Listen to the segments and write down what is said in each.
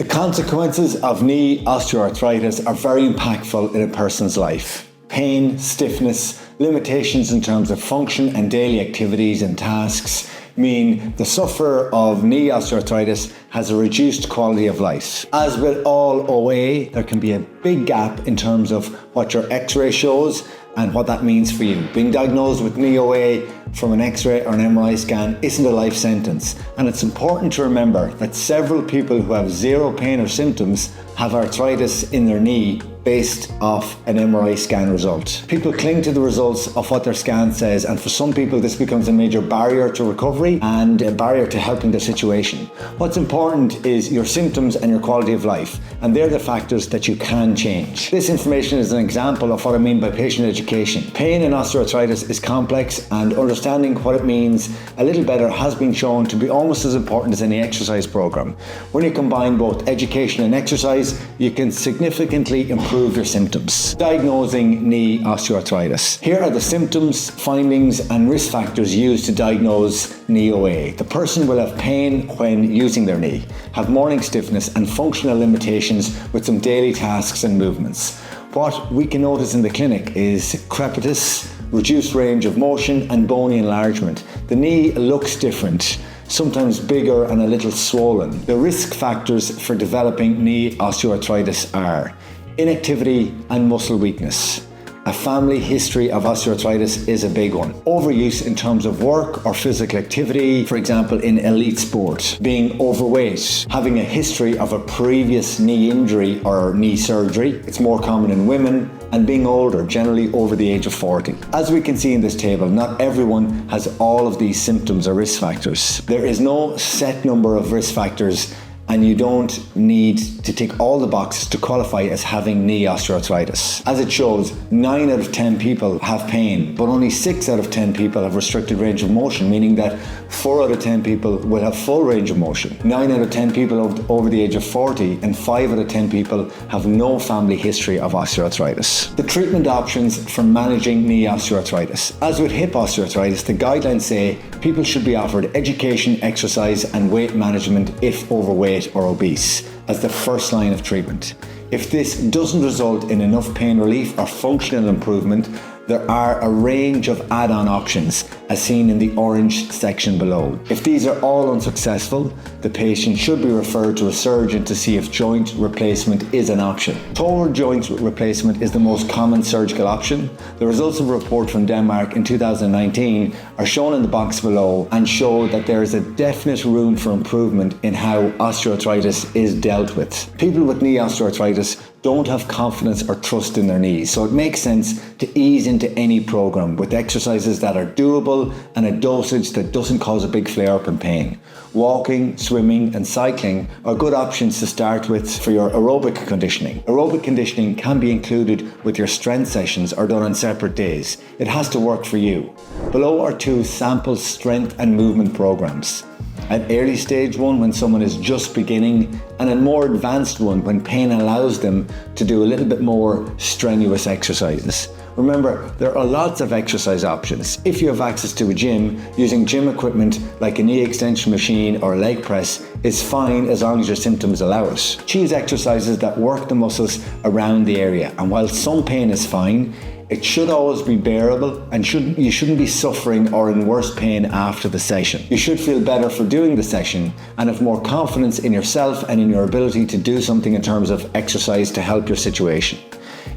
The consequences of knee osteoarthritis are very impactful in a person's life. Pain, stiffness, limitations in terms of function and daily activities and tasks mean the sufferer of knee osteoarthritis has a reduced quality of life. As with all OA, there can be a big gap in terms of what your X-ray shows and what that means for you. Being diagnosed with knee OA from an X-ray or an MRI scan isn't a life sentence, and it's important to remember that several people who have zero pain or symptoms have arthritis in their knee based off an MRI scan result. People cling to the results of what their scan says, and for some people this becomes a major barrier to recovery and a barrier to helping their situation. What's important is your symptoms and your quality of life, and they're the factors that you can change. This information is an example of what I mean by patient education. Pain in osteoarthritis is complex, and understanding what it means a little better has been shown to be almost as important as any exercise program. When you combine both education and exercise, you can significantly improve your symptoms. Diagnosing knee osteoarthritis. Here are the symptoms, findings and risk factors used to diagnose knee OA. The person will have pain when using their knee, have morning stiffness and functional limitations with some daily tasks and movements. What we can notice in the clinic is crepitus, reduced range of motion and bony enlargement. The knee looks different, sometimes bigger and a little swollen. The risk factors for developing knee osteoarthritis are inactivity and muscle weakness. A family history of osteoarthritis is a big one. Overuse in terms of work or physical activity, for example in elite sport. Being overweight, having a history of a previous knee injury or knee surgery. It's more common in women. And being older, generally over the age of 40. As we can see in this table, not everyone has all of these symptoms or risk factors. There is no set number of risk factors, and you don't need to tick all the boxes to qualify as having knee osteoarthritis. As it shows, 9 out of 10 people have pain, but only 6 out of 10 people have restricted range of motion, meaning that 4 out of 10 people will have full range of motion. 9 out of 10 people over the age of 40, and 5 out of 10 people have no family history of osteoarthritis. The treatment options for managing knee osteoarthritis. As with hip osteoarthritis, the guidelines say people should be offered education, exercise and weight management if overweight or obese as the first line of treatment. If this doesn't result in enough pain relief or functional improvement, there are a range of add-on options as seen in the orange section below. If these are all unsuccessful, the patient should be referred to a surgeon to see if joint replacement is an option. Total joint replacement is the most common surgical option. The results of a report from Denmark in 2019 are shown in the box below and show that there is a definite room for improvement in how osteoarthritis is dealt with. People with knee osteoarthritis don't have confidence or trust in their knees, so it makes sense to ease into any program with exercises that are doable and a dosage that doesn't cause a big flare-up in pain. Walking, swimming and cycling are good options to start with for your aerobic conditioning. Aerobic conditioning can be included with your strength sessions or done on separate days. It has to work for you. Below are 2 sample strength and movement programs. An early stage one when someone is just beginning, and a more advanced one when pain allows them to do a little bit more strenuous exercises. Remember, there are lots of exercise options. If you have access to a gym, using gym equipment like a knee extension machine or a leg press is fine as long as your symptoms allow it. Choose exercises that work the muscles around the area, and while some pain is fine, it should always be bearable and you shouldn't be suffering or in worse pain after the session. You should feel better for doing the session and have more confidence in yourself and in your ability to do something in terms of exercise to help your situation.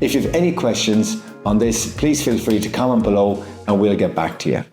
If you have any questions on this, please feel free to comment below and we'll get back to you.